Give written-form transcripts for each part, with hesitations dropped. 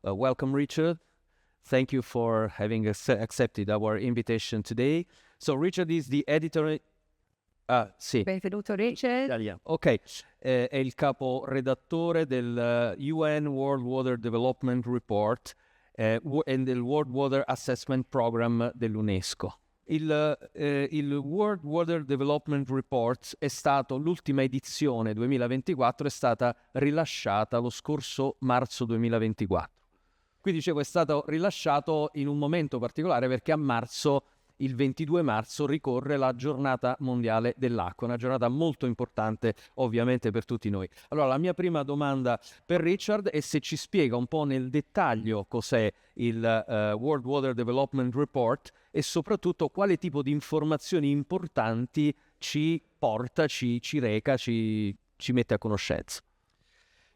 welcome, Richard. Thank you for having accepted our invitation today. So Richard is the editor. Sì. Benvenuto Richard. Ok, è il caporedattore del UN World Water Development Report e del World Water Assessment Program dell'UNESCO. Il World Water Development Report è stato, l'ultima edizione 2024 è stata rilasciata lo scorso marzo 2024. Qui dicevo è stato rilasciato in un momento particolare perché a marzo, il 22 marzo, ricorre la giornata mondiale dell'acqua, una giornata molto importante ovviamente per tutti noi. Allora la mia prima domanda per Richard è se ci spiega un po' nel dettaglio cos'è il World Water Development Report e soprattutto quale tipo di informazioni importanti ci porta, ci reca, ci mette a conoscenza.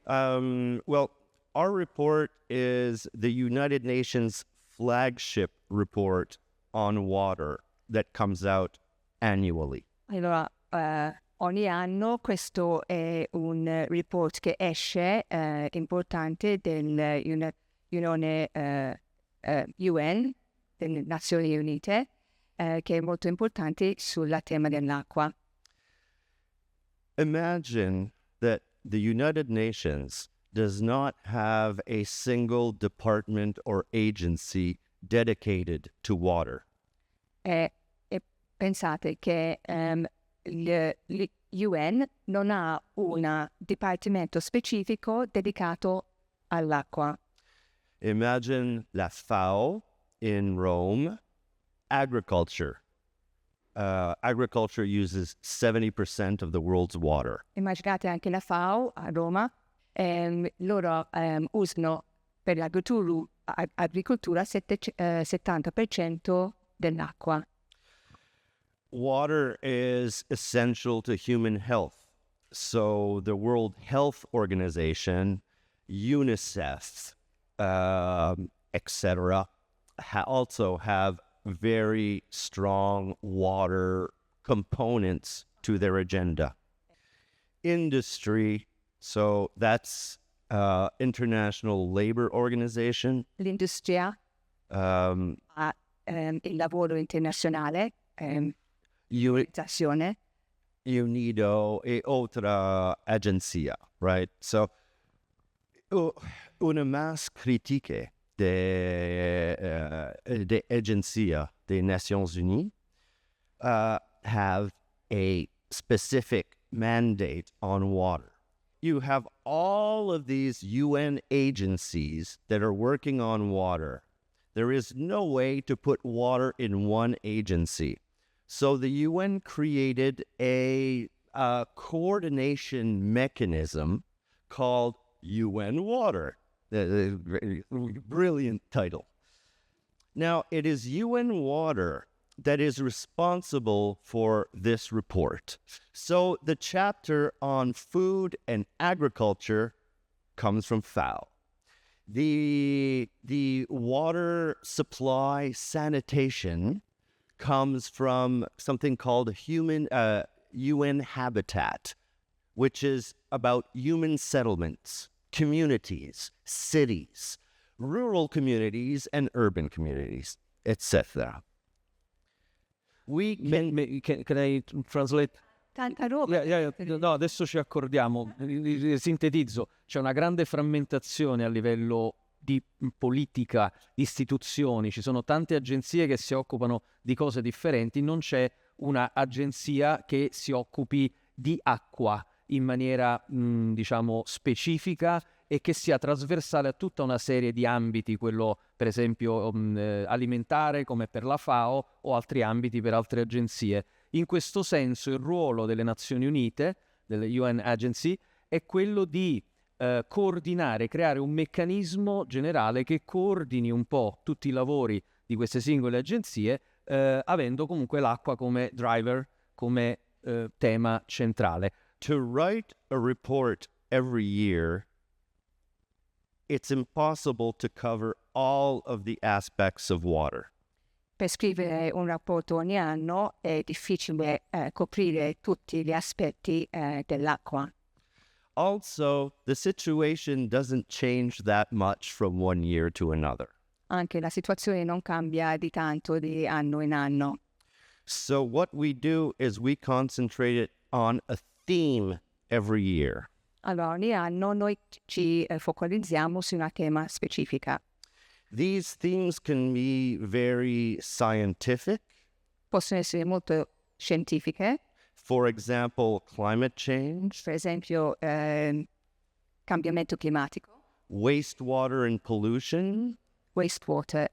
Well, our report is the United Nations flagship report on water that comes out annually. Allora, ogni anno questo è un report che esce importante dell'Unione UN, delle Nazioni Unite, che è molto importante sulla tema dell'acqua. Imagine that the United Nations does not have a single department or agency dedicated to water. E pensate che l'UN non ha un dipartimento specifico dedicato all'acqua. Imagine la FAO in Rome, agriculture. Agriculture uses 70% of the world's water. Immaginate anche la FAO a Roma, loro usano per l'agricoltura 70% dell'acqua. Water is essential to human health. So the World Health Organization, UNICEF, etc., also have very strong water components to their agenda. Industry, so that's International Labor Organization. L'industria ha il lavoro internazionale, organizzazione. UNIDO e otra agencia, right? So, una más critique de agencia des Nations Unies have a specific mandate on water. You have all of these UN agencies that are working on water. There is no way to put water in one agency. So the UN created a coordination mechanism called UN Water. Brilliant title. Now, it is UN Water that is responsible for this report. So the chapter on food and agriculture comes from FAO. The water supply sanitation comes from something called UN Habitat, which is about human settlements, communities, cities, rural communities, and urban communities, etc. Can I translate? Tanta roba. No, adesso ci accordiamo. Sintetizzo, c'è una grande frammentazione a livello di politica, di istituzioni, ci sono tante agenzie che si occupano di cose differenti, non c'è una agenzia che si occupi di acqua in maniera, diciamo, specifica e che sia trasversale a tutta una serie di ambiti, quello per esempio alimentare come per la FAO o altri ambiti per altre agenzie. In questo senso il ruolo delle Nazioni Unite, delle UN Agency, è quello di coordinare, creare un meccanismo generale che coordini un po' tutti i lavori di queste singole agenzie, avendo comunque l'acqua come driver, come tema centrale. To write a report every year, it's impossible to cover all of the aspects of water. Per scrivere un rapporto ogni anno è difficile coprire tutti gli aspetti dell'acqua. also, the situation doesn't change that much from one year to another. Anche la situazione non cambia di tanto di anno in anno. So what we do is we concentrate it on a theme every year. Allora, ogni anno noi ci focalizziamo su una tema specifica. These themes can be very scientific. Possono essere molto scientifiche, For example, climate change, per esempio cambiamento climatico, wastewater and pollution, wastewater,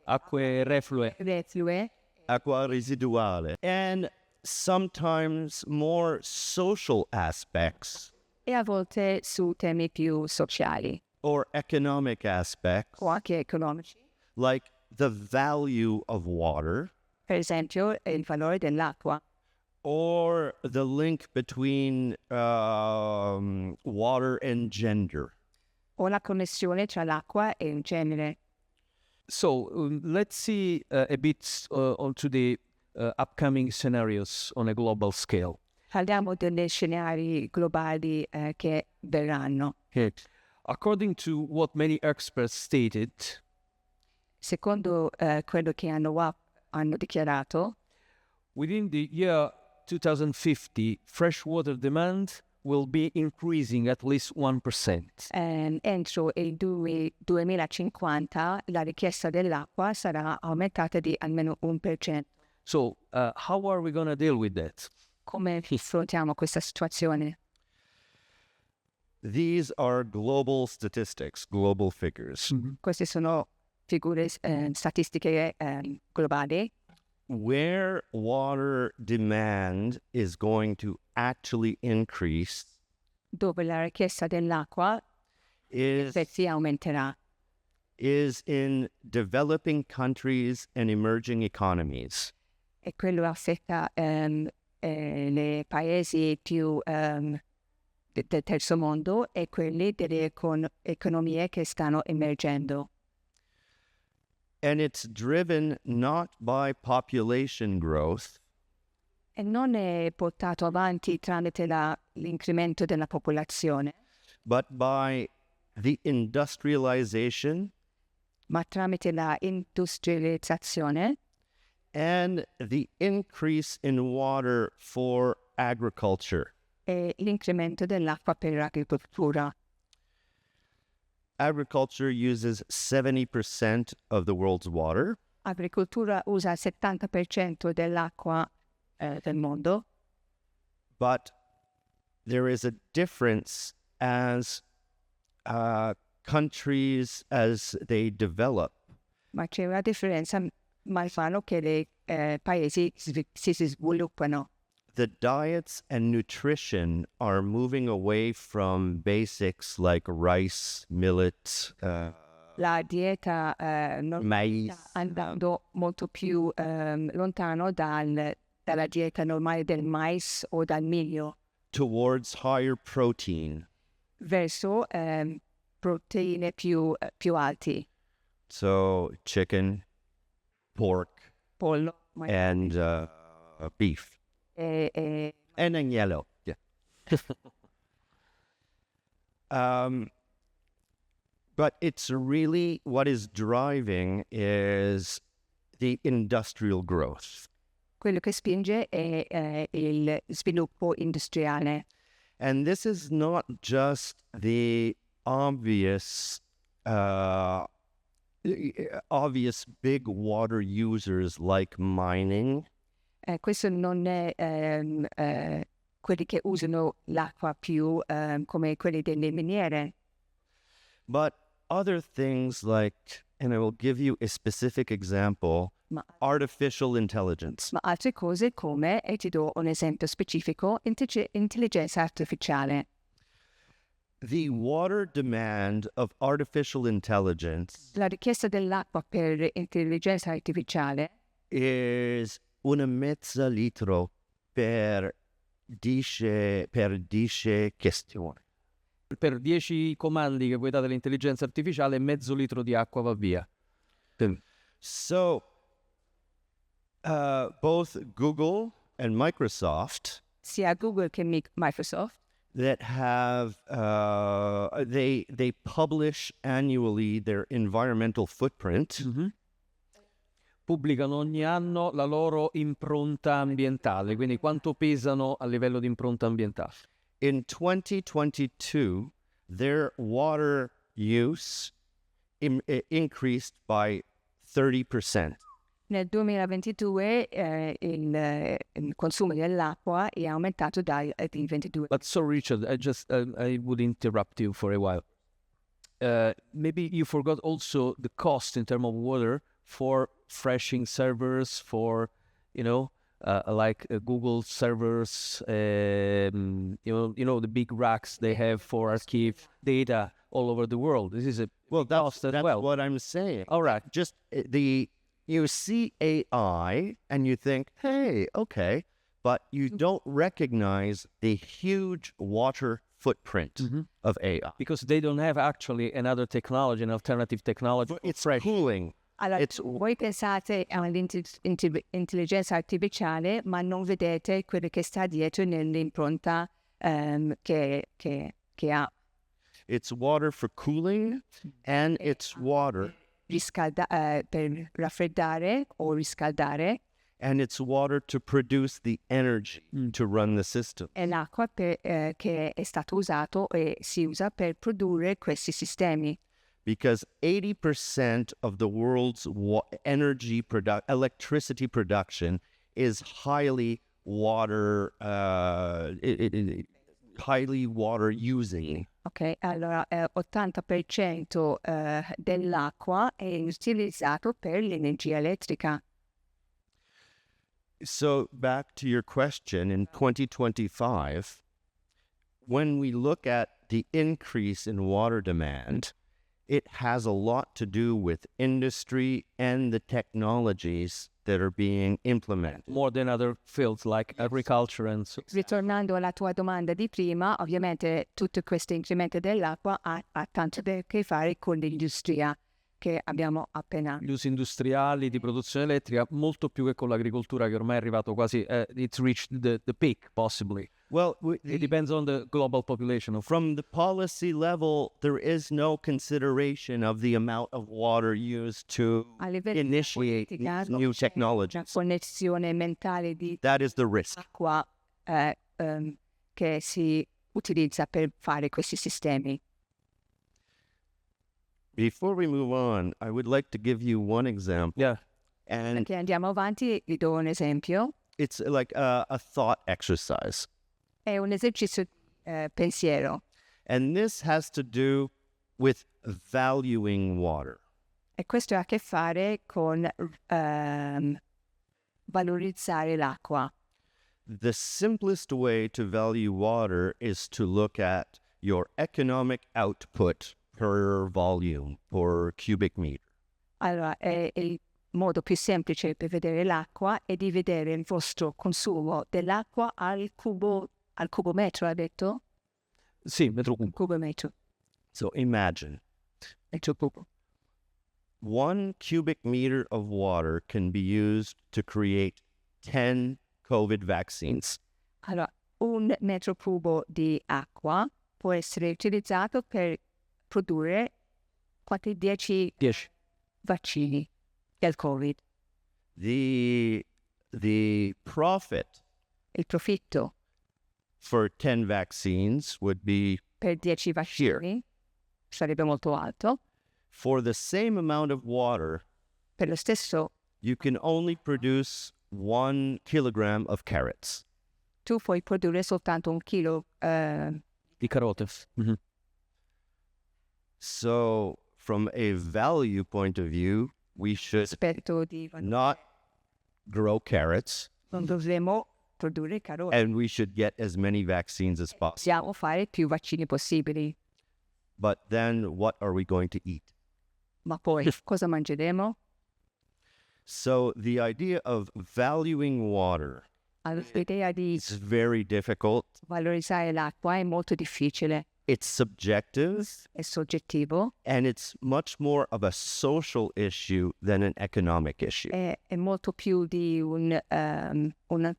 Acque reflue. reflue, acqua residuale, and sometimes more social aspects e a volte su temi più sociali or economic aspects, o anche economici. like the value of water Per esempio il valore dell'acqua or the link between water and gender. o la connessione tra l'acqua e il genere. So let's see a bit onto the upcoming scenarios on a global scale. Parliamo degli scenari globali che verranno. According to what many experts stated, Secondo quello che hanno dichiarato, within the year 2050, freshwater demand will be increasing at least 1%. entro il 2050 la richiesta dell'acqua sarà aumentata di almeno 1%. So how are we going to deal with that? Come affrontiamo questa situazione? These are global statistics, global figures. Queste sono figure statistiche globali Where water demand is going to actually increase dove la richiesta dell'acqua is si aumenterà. in developing countries and emerging economies. E quello affetta i paesi più del terzo mondo e quelli delle economie che stanno emergendo. And it's driven not by population growth, E non è portato avanti tramite l'incremento della popolazione, but by the industrialization ma tramite la industrializzazione and the increase in water for agriculture. e l'incremento dell'acqua per l'agricoltura. Agriculture uses 70% of the world's water, L'agricoltura usa il 70% dell'acqua del mondo, but there is a difference as countries, as they develop. ma c'è una differenza man mano che i paesi si sviluppano. The diets and nutrition are moving away from basics like rice, millet, La dieta maize, sta andando molto più lontano dalla dieta normale del mais o dal miglio, towards higher protein. verso proteine più alti, So chicken, pork, pollo and beef. e And agnello. Yeah. But it's really what is driving is the industrial growth. quello che spinge è il sviluppo industriale. And this is not just the obvious big water users like mining, Questo non è quelli che usano l'acqua più come quelli delle miniere, but other things like, and I will give you a specific example, ma artificial intelligence. altre cose come, e ti do un esempio specifico, intelligenza artificiale. The water demand of artificial intelligence La richiesta dell'acqua per intelligenza artificiale is 1,5 litro per 10 questioni. Per 10 comandi che voi date all'intelligenza artificiale, mezzo litro di acqua va via. So both Google and Microsoft, sia Google che Microsoft that have they publish annually their environmental footprint. Pubblicano ogni anno la loro impronta ambientale, quindi quanto pesano a livello di impronta ambientale. In 2022, their water use increased by 30%. Nel 2022 il consumo dell'acqua è aumentato di 22%. But so Richard, I would interrupt you for a while. Maybe you forgot also the cost in terms of water for freshing servers, for like Google servers, you know the big racks they have for archive data all over the world. This is a cost as That's well. what I'm saying. All right. Just you see AI and you think, hey, okay, but you don't recognize the huge water footprint of AI. Because they don't have actually another technology, an alternative technology. But it's fresh. cooling. Allora, voi pensate all'intelligenza artificiale, ma non vedete quello che sta dietro nell'impronta che ha. It's water for cooling and it's water Per raffreddare o riscaldare, and it's water to produce the energy to run the system. è l'acqua che è stato usato e si usa per produrre questi sistemi. Because 80% of the world's electricity production is highly water using. Ok, allora 80% dell'acqua è utilizzato per l'energia elettrica. So back to your question, in 2025, when we look at the increase in water demand, it has a lot to do with industry and the technologies that are being implemented. More than other fields like agriculture and so. Ritornando alla tua domanda di prima, ovviamente tutto questo incremento dell'acqua ha tanto a che fare con l'industria che abbiamo appena. Gli usi industriali di produzione elettrica molto più che con l'agricoltura che ormai è arrivato quasi, it's reached the peak possibly. Well, It depends on the global population. From the policy level, there is no consideration of the amount of water used to A livello initiate di politica, new una technologies. connessione mentale di That is the risk. acqua che si utilizza per fare questi sistemi. Before we move on, I would like to give you one example. Yeah. And Perché andiamo avanti, vi do un esempio. it's like a thought exercise. È un esercizio pensiero. And this has to do with valuing water. E questo ha a che fare con valorizzare l'acqua. The simplest way to value water is to look at your economic output per volume, per cubic meter. Allora, il modo più semplice per vedere l'acqua è di vedere il vostro consumo dell'acqua al cubometro, ha detto? Sì, metro cubo. Cubometro. So imagine Metro cubo. 1 cubic meter of water can be used to create 10 COVID vaccines. Allora, un metro cubo di acqua può essere utilizzato per produrre quanti 10 10. vaccini del Covid. The profit Il profitto for 10 vaccines would be per 10 vaccini sarebbe molto alto. for the same amount of water, Per lo stesso, you can only produce 1 kilogram of carrots. tu puoi produrre soltanto 1 chilo. Di carote. So from a value point of view, we should Aspetto di not grow carrots non dovremo produrre carote. and we should get as many vaccines as possible. Possiamo fare più vaccini possibili, But then what are we going to eat? ma poi cosa mangeremo? So the idea of valuing water Allora, l'idea di is very difficult. valorizzare l'acqua è molto difficile, It's subjective è soggettivo, and it's much more of a social issue than an economic issue. è molto più di un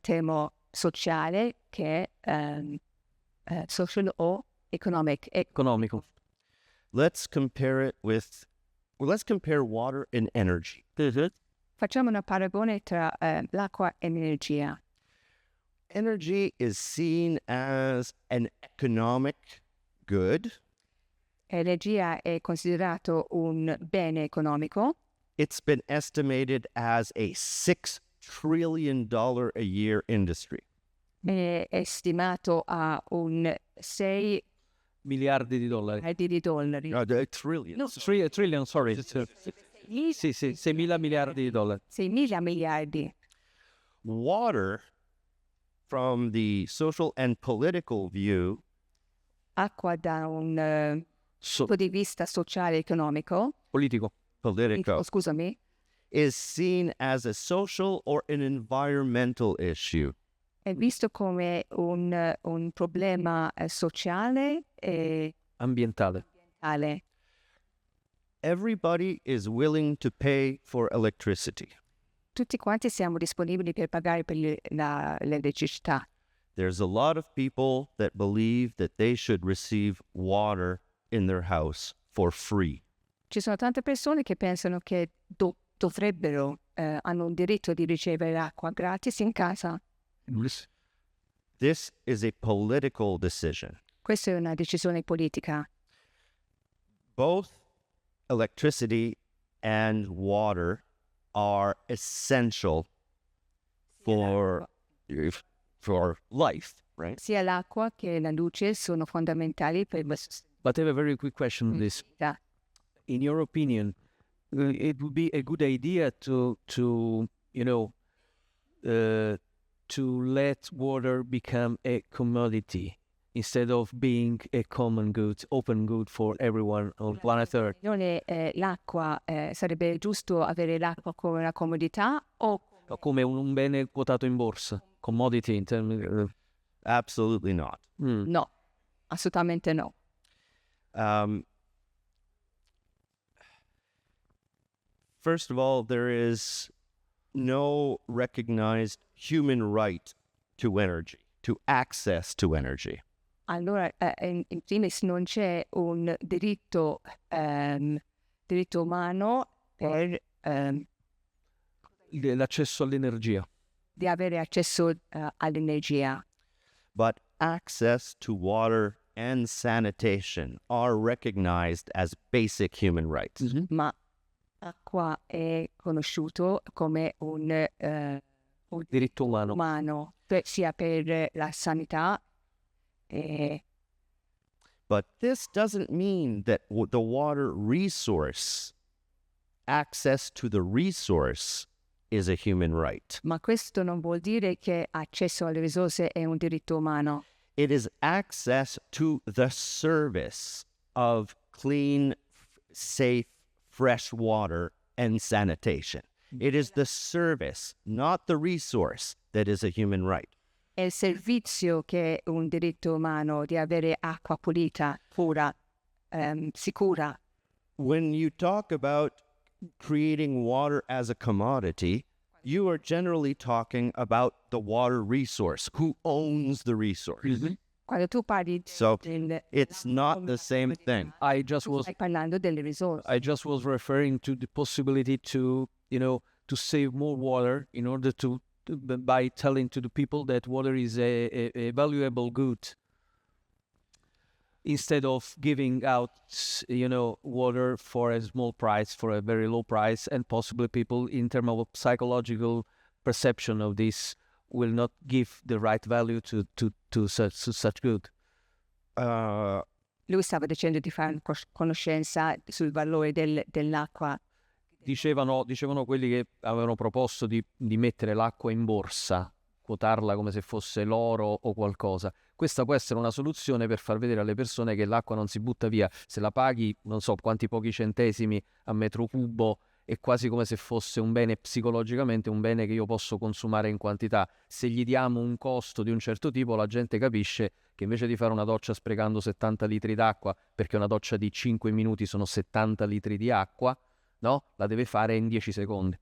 tema sociale che social or economic. economico. Let's compare water and energy. Facciamo una paragone tra l'acqua e l'energia. Energy is seen as an economic good. L'energia è considerato un bene economico. It's been estimated as a $6 trillion a year industry. È stimato a un 6 Miliardi di dollari. miliardi di dollari. Trillion. No, Trillion, sorry. Sì, 6.000 miliardi di dollari. 6.000 miliardi. Water, from the social and political view, Acqua da un punto di vista sociale e economico, politico, scusami, is seen as a social or an environmental issue. è visto come un problema sociale e Ambientale. ambientale. Everybody is willing to pay for electricity. Tutti quanti siamo disponibili per pagare per l'elettricità. There's a lot of people that believe that they should receive water in their house for free. Ci sono tante persone che pensano che dovrebbero, hanno un diritto di ricevere l'acqua gratis in casa. This is a political decision. Questa è una decisione politica. Both electricity and water are essential for life, right? Sia l'acqua che la luce sono fondamentali per la But I have a very quick question on this. sostenibilità. In your opinion, it would be a good idea to let water become a commodity instead of being a common good, open good for everyone on planet Earth. L'acqua, sarebbe giusto avere l'acqua come una comodità o O come un bene quotato in borsa, commodity in termini. Absolutely not. no? Assolutamente no. First of all, there is no recognized human right to energy, to access to energy. Allora, in primis non c'è un diritto umano per L'accesso all'energia. di avere accesso all'energia, But access to water and sanitation are recognized as basic human rights. ma acqua è conosciuto come un Diritto umano. umano, sia per la sanità e But this doesn't mean that the water resource, access to the resource, is a human right. ma questo non vuol dire che accesso alle risorse è un diritto umano. It is access to the service of clean, safe, fresh water and sanitation. It is the service, not the resource, that is a human right. È il servizio che è un diritto umano di avere acqua pulita, pura, sicura. When you talk about creating water as a commodity, you are generally talking about the water resource. Who owns the resource? Quando tu parli So del it's not the same thing. I just was stai parlando delle risorse. referring to the possibility to save more water in order to by telling to the people that water is a valuable good instead of giving out water for a small price, for a very low price, and possibly people in terms of psychological perception of this will not give the right value to such good. Lui stava dicendo di fare conoscenza sul valore dell'acqua. Dicevano quelli che avevano proposto di mettere l'acqua in borsa, quotarla come se fosse l'oro o qualcosa. Questa può essere una soluzione per far vedere alle persone che l'acqua non si butta via. Se la paghi, non so quanti pochi centesimi a metro cubo, è quasi come se fosse un bene psicologicamente, un bene che io posso consumare in quantità. Se gli diamo un costo di un certo tipo, la gente capisce che invece di fare una doccia sprecando 70 litri d'acqua, perché una doccia di 5 minuti sono 70 litri di acqua, no? La deve fare in 10 secondi.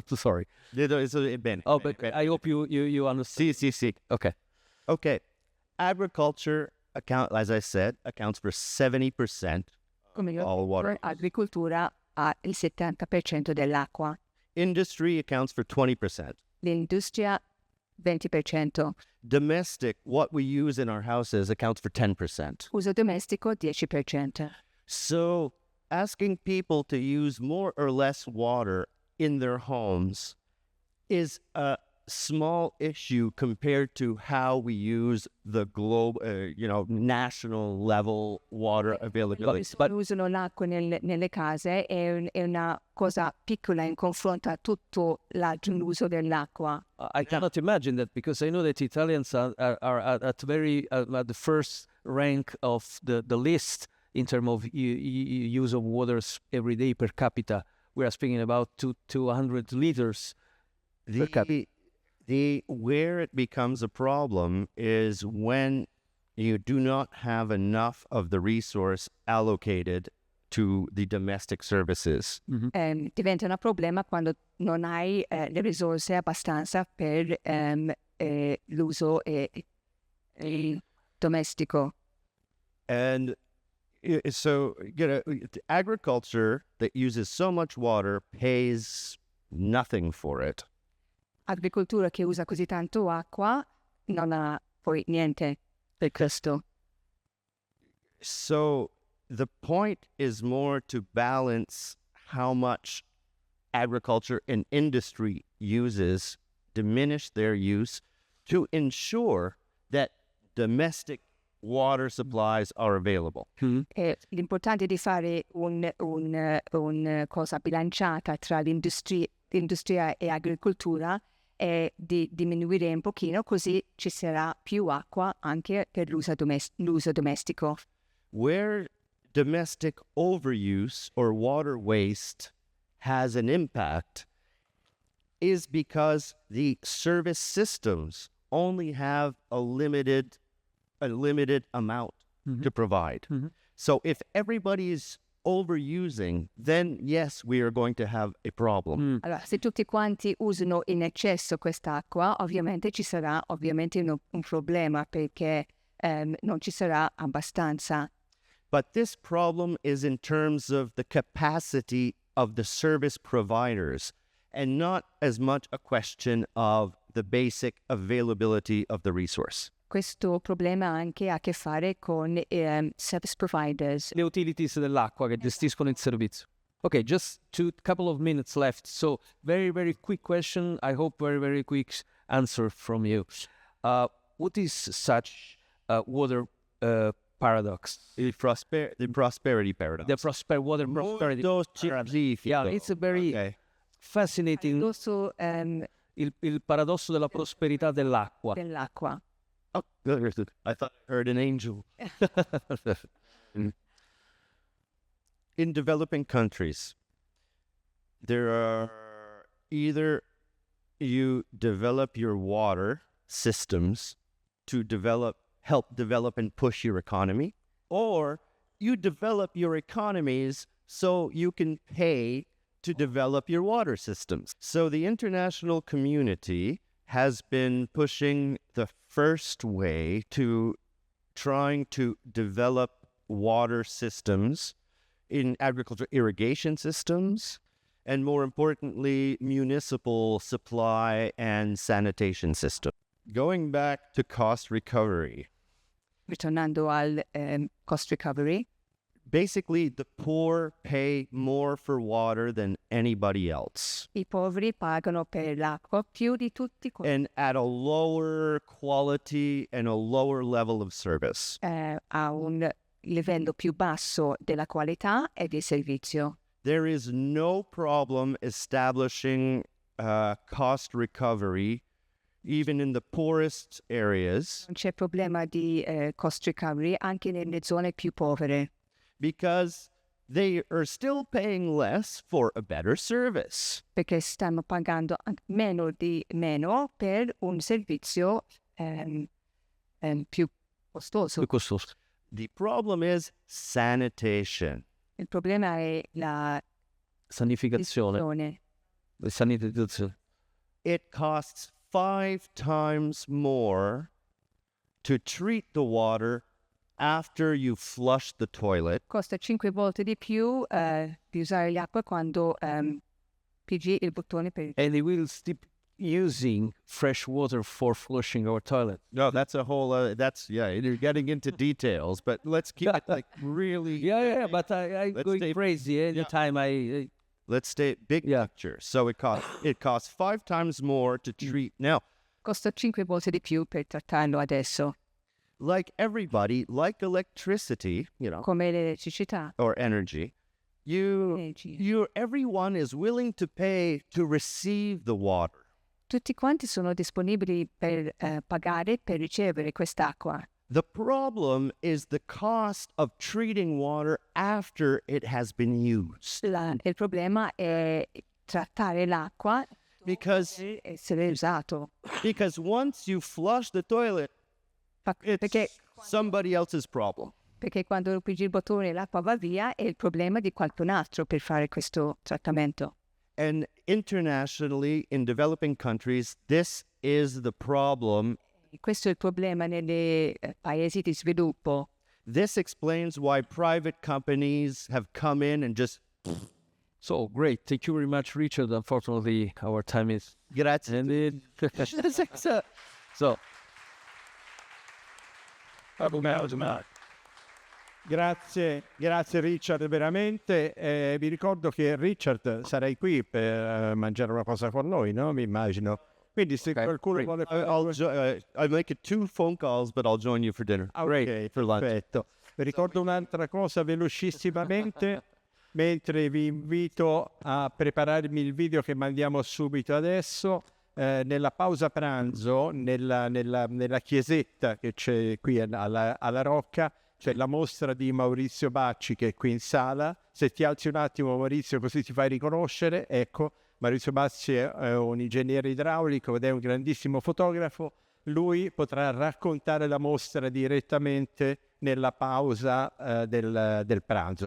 Sorry. Bene. Oh, but I hope you understand. Sì. Okay. Okay. Agriculture as I said, accounts for 70% Come io all water. L'agricoltura ha il 70% dell'acqua, Industry accounts for 20%. l'industria 20%, Domestic, what we use in our houses, accounts for 10%. uso domestico 10%. So asking people to use more or less water in their homes is a small issue compared to how we use the national level water availability. But Usano l'acqua nelle case è una cosa piccola in confronto a tutto l'uso dell'acqua. I cannot imagine that, because I know that Italians are at the first rank of the list in terms of use of waters every day per capita. We are speaking about 200 liters per capita. Where it becomes a problem is when you do not have enough of the resource allocated to the domestic services. Diventa un problema quando non hai le risorse abbastanza per l'uso domestico. And so, agriculture that uses so much water pays nothing for it. Agricoltura che usa così tanto acqua non ha poi niente per questo. So the point is more to balance how much agriculture and industry uses, diminish their use, to ensure that domestic water supplies are available. L'importante è di fare un cosa bilanciata tra l'industria e agricoltura è di diminuire un pochino, così ci sarà più acqua anche per l'uso domestico. Where domestic overuse or water waste has an impact is because the service systems only have a limited amount to provide. So if everybody is overusing, then yes, we are going to have a problem. Allora, se tutti quanti usano in eccesso quest'acqua, ovviamente ci sarà un problema, perché non ci sarà abbastanza. But this problem is in terms of the capacity of the service providers, and not as much a question of the basic availability of the resource. Questo problema anche ha a che fare con service providers. Le utilities dell'acqua che gestiscono il servizio. Okay, just couple of minutes left. So very, very quick question. I hope very, very quick answer from you. What is such water paradox? The prosperity paradox. The water prosperity paradox. Yeah, it's a very fascinating. Also, il paradosso della prosperità dell'acqua. Oh, good. I thought I heard an angel. In developing countries, there are either you develop your water systems to help develop and push your economy, or you develop your economies so you can pay to develop your water systems. So the international community has been pushing the first way to trying to develop water systems in agriculture, irrigation systems, and more importantly, municipal supply and sanitation system. Going back to cost recovery. Ritornando al cost recovery. Basically, the poor pay more for water than anybody else. I poveri pagano per l'acqua più di tutti and at a lower quality and a lower level of service. A un livello più basso della qualità e del servizio. There is no problem establishing cost recovery even in the poorest areas. Non c'è problema di cost recovery anche nelle zone più povere. Because they are still paying less for a better service. Perché stanno pagando meno per un servizio più costoso. The problem is sanitation. Il problema è la sanificazione. Sanitazione. It costs 5 times more to treat the water after you flush the toilet. Costa 5 volte di più di usare l'acqua quando pigi il bottone per... And they will keep using fresh water for flushing our toilet. No, that's a whole, you're getting into details, but let's keep it like really... Yeah, but I go crazy anytime I... Let's stay big picture. So it costs 5 times more to treat. Now, Costa 5 volte di più per trattarlo adesso. like everybody, like electricity, Come l'elettricità. or energy, everyone is willing to pay to receive the water. Tutti quanti sono disponibili per pagare per ricevere quest'acqua. The problem is the cost of treating water after it has been used. Il problema è trattare l'acqua Because per essere usato. once you flush the toilet, Perché, it's somebody else's problem. perché quando pigi il bottone l'acqua va via è il problema di qualcun altro per fare questo trattamento. And internationally, in developing countries, this is the problem. Questo è il problema nei paesi di sviluppo. This explains why private companies have come in and just... So, great. Thank you very much, Richard. Unfortunately, our time is Grazie. ended. So, Grazie Richard, veramente. Vi ricordo che Richard sarai qui per mangiare una cosa con noi, no? Mi immagino. Quindi se qualcuno vuole... I'll make it 2 phone calls, but I'll join you for dinner. Ok, for lunch. perfetto. Vi ricordo un'altra cosa velocissimamente, mentre vi invito a prepararmi il video che mandiamo subito adesso. Nella pausa pranzo, nella chiesetta che c'è qui alla Rocca, c'è la mostra di Maurizio Bacci che è qui in sala. Se ti alzi un attimo, Maurizio, così ti fai riconoscere. Ecco, Maurizio Bacci è un ingegnere idraulico ed è un grandissimo fotografo. Lui potrà raccontare la mostra direttamente nella pausa del pranzo.